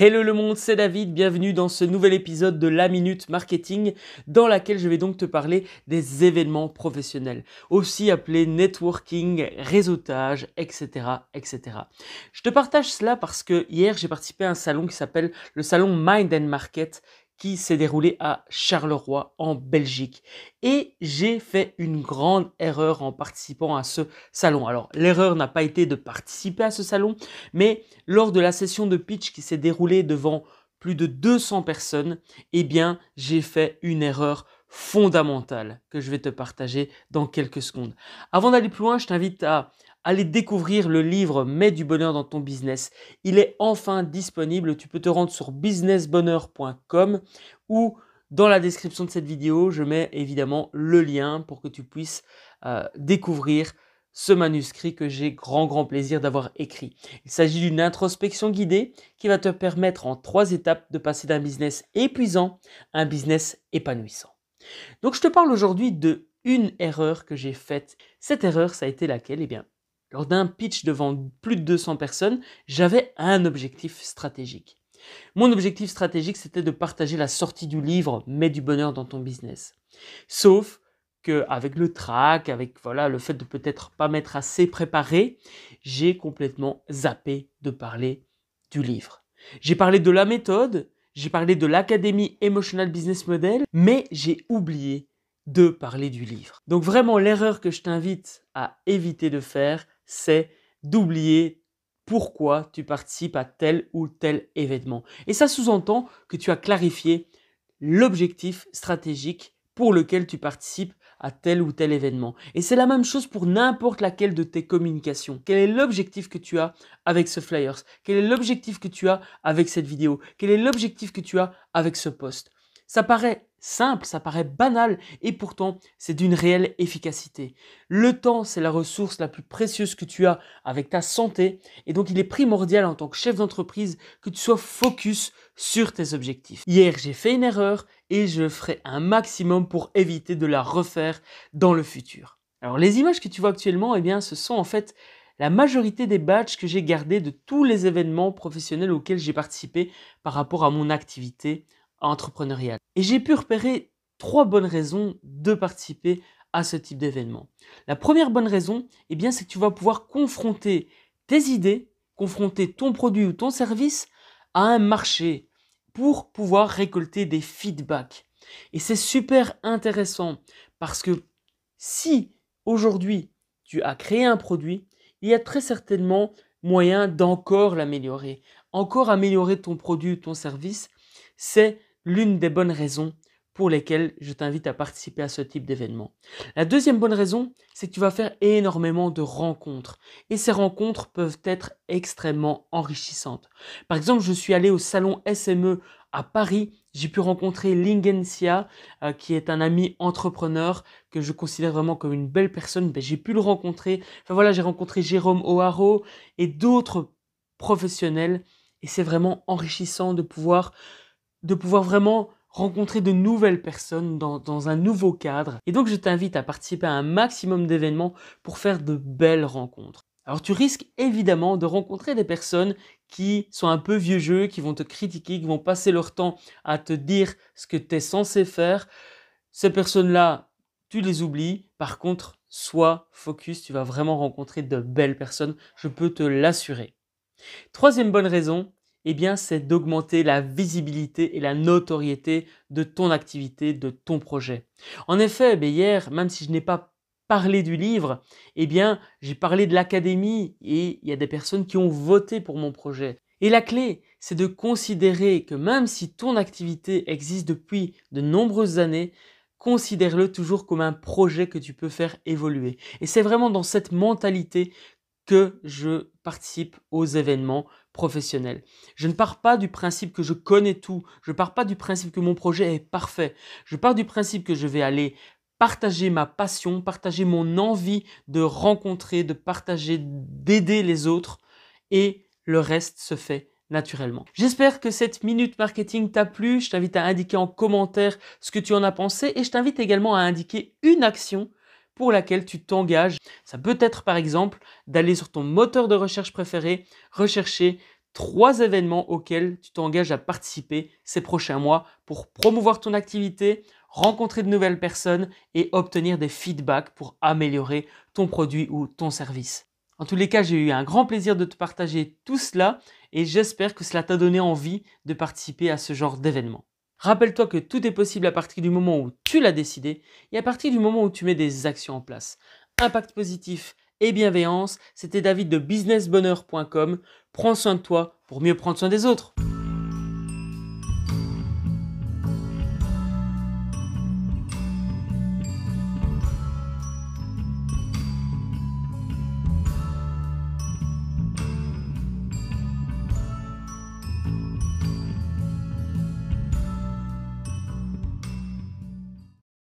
Hello le monde, c'est David, bienvenue dans ce nouvel épisode de La Minute Marketing dans laquelle je vais donc te parler des événements professionnels, aussi appelés networking, réseautage, etc. etc. Je te partage cela parce que hier j'ai participé à un salon qui s'appelle le salon Mind and Market qui s'est déroulé à Charleroi en Belgique et j'ai fait une grande erreur en participant à ce salon. Alors l'erreur n'a pas été de participer à ce salon, mais lors de la session de pitch qui s'est déroulée devant plus de 200 personnes, eh bien, j'ai fait une erreur fondamentale que je vais te partager dans quelques secondes. Avant d'aller plus loin, je t'invite à aller découvrir le livre Mets du bonheur dans ton business. Il est enfin disponible. Tu peux te rendre sur businessbonheur.com ou dans la description de cette vidéo, je mets évidemment le lien pour que tu puisses découvrir ce manuscrit que j'ai grand plaisir d'avoir écrit. Il s'agit d'une introspection guidée qui va te permettre en 3 étapes de passer d'un business épuisant à un business épanouissant. Donc je te parle aujourd'hui de une erreur que j'ai faite. Cette erreur, ça a été laquelle? Eh bien, lors d'un pitch devant plus de 200 personnes, j'avais un objectif stratégique. Mon objectif stratégique, c'était de partager la sortie du livre Mets du bonheur dans ton business. Sauf qu'avec le trac, avec le fait de peut-être pas m'être assez préparé, j'ai complètement zappé de parler du livre. J'ai parlé de la méthode, j'ai parlé de l'Académie Emotional Business Model, mais j'ai oublié de parler du livre. Donc vraiment, l'erreur que je t'invite à éviter de faire, c'est d'oublier pourquoi tu participes à tel ou tel événement. Et ça sous-entend que tu as clarifié l'objectif stratégique pour lequel tu participes à tel ou tel événement. Et c'est la même chose pour n'importe laquelle de tes communications. Quel est l'objectif que tu as avec ce flyers? Quel est l'objectif que tu as avec cette vidéo? Quel est l'objectif que tu as avec ce post? Ça paraît simple, ça paraît banal et pourtant c'est d'une réelle efficacité. Le temps, c'est la ressource la plus précieuse que tu as avec ta santé et donc il est primordial en tant que chef d'entreprise que tu sois focus sur tes objectifs. Hier, j'ai fait une erreur et je ferai un maximum pour éviter de la refaire dans le futur. Alors les images que tu vois actuellement, eh bien ce sont en fait la majorité des badges que j'ai gardés de tous les événements professionnels auxquels j'ai participé par rapport à mon activité entrepreneuriale. Et j'ai pu repérer 3 bonnes raisons de participer à ce type d'événement. La première bonne raison, eh bien, c'est que tu vas pouvoir confronter tes idées, confronter ton produit ou ton service à un marché pour pouvoir récolter des feedbacks. Et c'est super intéressant parce que si aujourd'hui tu as créé un produit, il y a très certainement moyen d'encore l'améliorer. Encore améliorer ton produit ou ton service, c'est l'une des bonnes raisons pour lesquelles je t'invite à participer à ce type d'événement. La deuxième bonne raison, c'est que tu vas faire énormément de rencontres. Et ces rencontres peuvent être extrêmement enrichissantes. Par exemple, je suis allé au salon SME à Paris. J'ai pu rencontrer Lingencia, qui est un ami entrepreneur que je considère vraiment comme une belle personne. J'ai pu le rencontrer. J'ai rencontré Jérôme O'Haro et d'autres professionnels. Et c'est vraiment enrichissant de pouvoir vraiment rencontrer de nouvelles personnes dans un nouveau cadre. Et donc, je t'invite à participer à un maximum d'événements pour faire de belles rencontres. Alors, tu risques évidemment de rencontrer des personnes qui sont un peu vieux jeu, qui vont te critiquer, qui vont passer leur temps à te dire ce que tu es censé faire. Ces personnes-là, tu les oublies. Par contre, sois focus, tu vas vraiment rencontrer de belles personnes, je peux te l'assurer. Troisième bonne raison, eh bien, c'est d'augmenter la visibilité et la notoriété de ton activité, de ton projet. En effet, hier, même si je n'ai pas parlé du livre, eh bien, j'ai parlé de l'académie et il y a des personnes qui ont voté pour mon projet. Et la clé, c'est de considérer que même si ton activité existe depuis de nombreuses années, considère-le toujours comme un projet que tu peux faire évoluer. Et c'est vraiment dans cette mentalité que je participe aux événements professionnels. Je ne pars pas du principe que je connais tout. Je ne pars pas du principe que mon projet est parfait. Je pars du principe que je vais aller partager ma passion, partager mon envie de rencontrer, de partager, d'aider les autres et le reste se fait naturellement. J'espère que cette minute marketing t'a plu. Je t'invite à indiquer en commentaire ce que tu en as pensé et je t'invite également à indiquer une action pour laquelle tu t'engages. Ça peut être par exemple d'aller sur ton moteur de recherche préféré, rechercher 3 événements auxquels tu t'engages à participer ces prochains mois pour promouvoir ton activité, rencontrer de nouvelles personnes et obtenir des feedbacks pour améliorer ton produit ou ton service. En tous les cas, j'ai eu un grand plaisir de te partager tout cela et j'espère que cela t'a donné envie de participer à ce genre d'événement. Rappelle-toi que tout est possible à partir du moment où tu l'as décidé et à partir du moment où tu mets des actions en place. Impact positif et bienveillance, c'était David de businessbonheur.com. Prends soin de toi pour mieux prendre soin des autres.